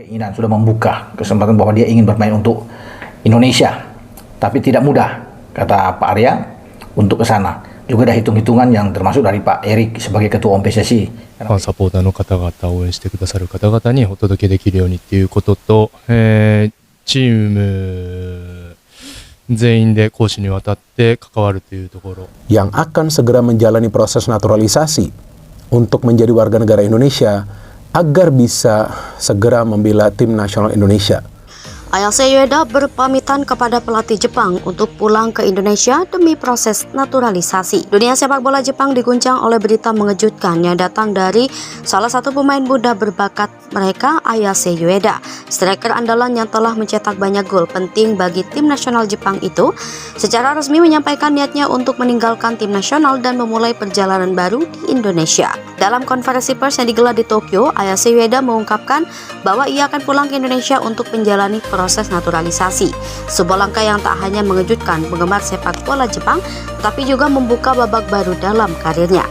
Keinginan sudah membuka kesempatan bahwa dia ingin bermain untuk Indonesia, tapi tidak mudah, kata Pak Arya, untuk ke sana. Juga ada hitung-hitungan yang termasuk dari Pak Erik sebagai Ketua Umum PSSI. ファンサポーターの方々、応援してくださる方々にお届けできるようにっていうことと、チーム全員で攻守にわたって関わるというところ。Yang akan segera menjalani proses naturalisasi untuk menjadi warga negara Indonesia agar bisa segera membela tim nasional Indonesia. Ayase Ueda berpamitan kepada pelatih Jepang untuk pulang ke Indonesia demi proses naturalisasi. Dunia sepak bola Jepang diguncang oleh berita mengejutkan yang datang dari salah satu pemain muda berbakat mereka, Ayase Ueda. Striker andalan yang telah mencetak banyak gol penting bagi tim nasional Jepang itu secara resmi menyampaikan niatnya untuk meninggalkan tim nasional dan memulai perjalanan baru di Indonesia. Dalam konferensi pers yang digelar di Tokyo, Ayase Ueda mengungkapkan bahwa ia akan pulang ke Indonesia untuk menjalani proses naturalisasi. Sebuah langkah yang tak hanya mengejutkan penggemar sepak bola Jepang, tetapi juga membuka babak baru dalam karirnya.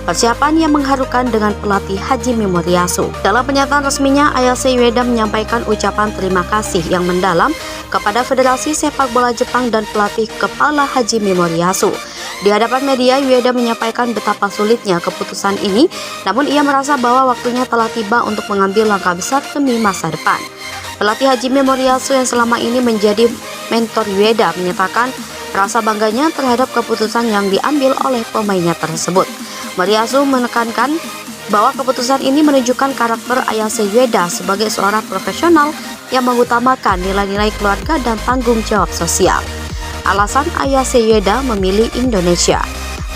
Persiapan yang mengharukan dengan pelatih Hajime Moriyasu. Dalam pernyataan resminya, Ayase Ueda menyampaikan ucapan terima kasih yang mendalam kepada Federasi Sepak Bola Jepang dan pelatih kepala Hajime Moriyasu. Di hadapan media, Ueda menyampaikan betapa sulitnya keputusan ini, namun ia merasa bahwa waktunya telah tiba untuk mengambil langkah besar demi masa depan. Pelatih Hajime Moriyasu yang selama ini menjadi mentor Ueda menyatakan rasa bangganya terhadap keputusan yang diambil oleh pemainnya tersebut. Moriyasu menekankan bahwa keputusan ini menunjukkan karakter Ayase Ueda sebagai seorang profesional yang mengutamakan nilai-nilai keluarga dan tanggung jawab sosial. Alasan Ayase Ueda memilih Indonesia.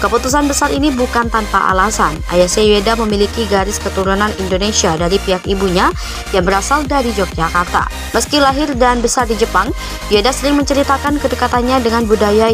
Keputusan besar ini bukan tanpa alasan. Ayase Ueda memiliki garis keturunan Indonesia dari pihak ibunya yang berasal dari Yogyakarta. Meski lahir dan besar di Jepang, Ueda sering menceritakan kedekatannya dengan budaya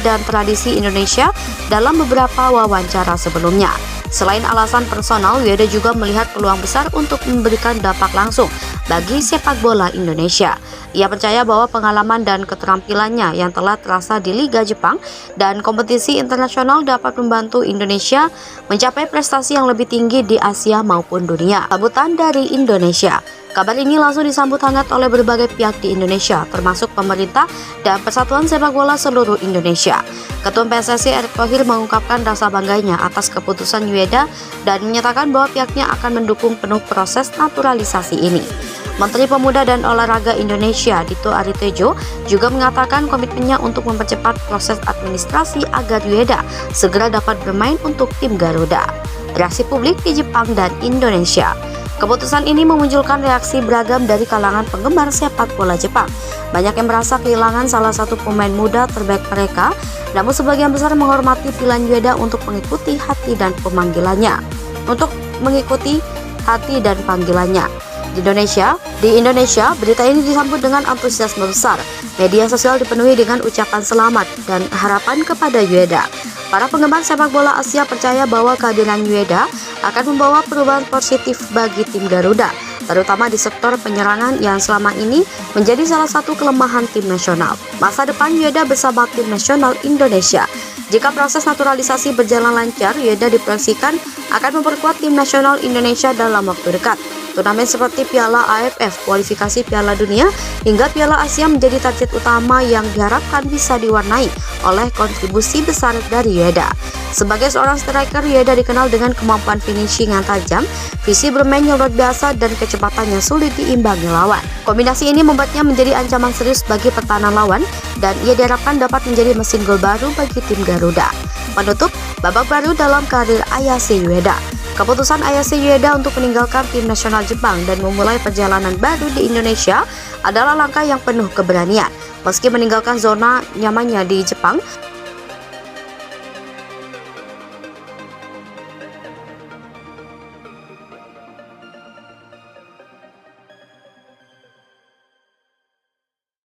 dan tradisi Indonesia dalam beberapa wawancara sebelumnya. Selain alasan personal, Ueda juga melihat peluang besar untuk memberikan dampak langsung bagi sepak bola Indonesia. Ia percaya bahwa pengalaman dan keterampilannya yang telah terasa di Liga Jepang dan kompetisi internasional dapat membantu Indonesia mencapai prestasi yang lebih tinggi di Asia maupun dunia. Sambutan dari Indonesia. Kabar ini langsung disambut hangat oleh berbagai pihak di Indonesia, termasuk pemerintah dan Persatuan Sepak Bola seluruh Indonesia. Ketua PSSI Erick Thohir mengungkapkan rasa bangganya atas keputusan Ueda dan menyatakan bahwa pihaknya akan mendukung penuh proses naturalisasi ini. Menteri Pemuda dan Olahraga Indonesia Dito Aritejo juga mengatakan komitmennya untuk mempercepat proses administrasi agar Ueda segera dapat bermain untuk tim Garuda. Reaksi publik di Jepang dan Indonesia. Keputusan ini memunculkan reaksi beragam dari kalangan penggemar sepak bola Jepang. Banyak yang merasa kehilangan salah satu pemain muda terbaik mereka, namun sebagian besar menghormati pilihan Ueda untuk mengikuti hati dan panggilannya. Di Indonesia, berita ini disambut dengan antusiasme besar. Media sosial dipenuhi dengan ucapan selamat dan harapan kepada Ueda. Para penggemar sepak bola Asia percaya bahwa kehadiran Ueda akan membawa perubahan positif bagi tim Garuda, terutama di sektor penyerangan yang selama ini menjadi salah satu kelemahan tim nasional. Masa depan Ueda bersama tim nasional Indonesia. Jika proses naturalisasi berjalan lancar, Ueda diproyeksikan akan memperkuat tim nasional Indonesia dalam waktu dekat. Turnamen seperti Piala AFF, kualifikasi Piala Dunia, hingga Piala Asia menjadi target utama yang diharapkan bisa diwarnai oleh kontribusi besar dari Ueda. Sebagai seorang striker, Ueda dikenal dengan kemampuan finishing yang tajam, visi bermain yang luar biasa, dan kecepatan yang sulit diimbangi lawan. Kombinasi ini membuatnya menjadi ancaman serius bagi pertahanan lawan, dan ia diharapkan dapat menjadi mesin gol baru bagi tim Garuda. Menutup babak baru dalam karir Ayase Ueda. Keputusan Ayase Ueda untuk meninggalkan tim nasional Jepang dan memulai perjalanan baru di Indonesia adalah langkah yang penuh keberanian. Meski meninggalkan zona nyamannya di Jepang,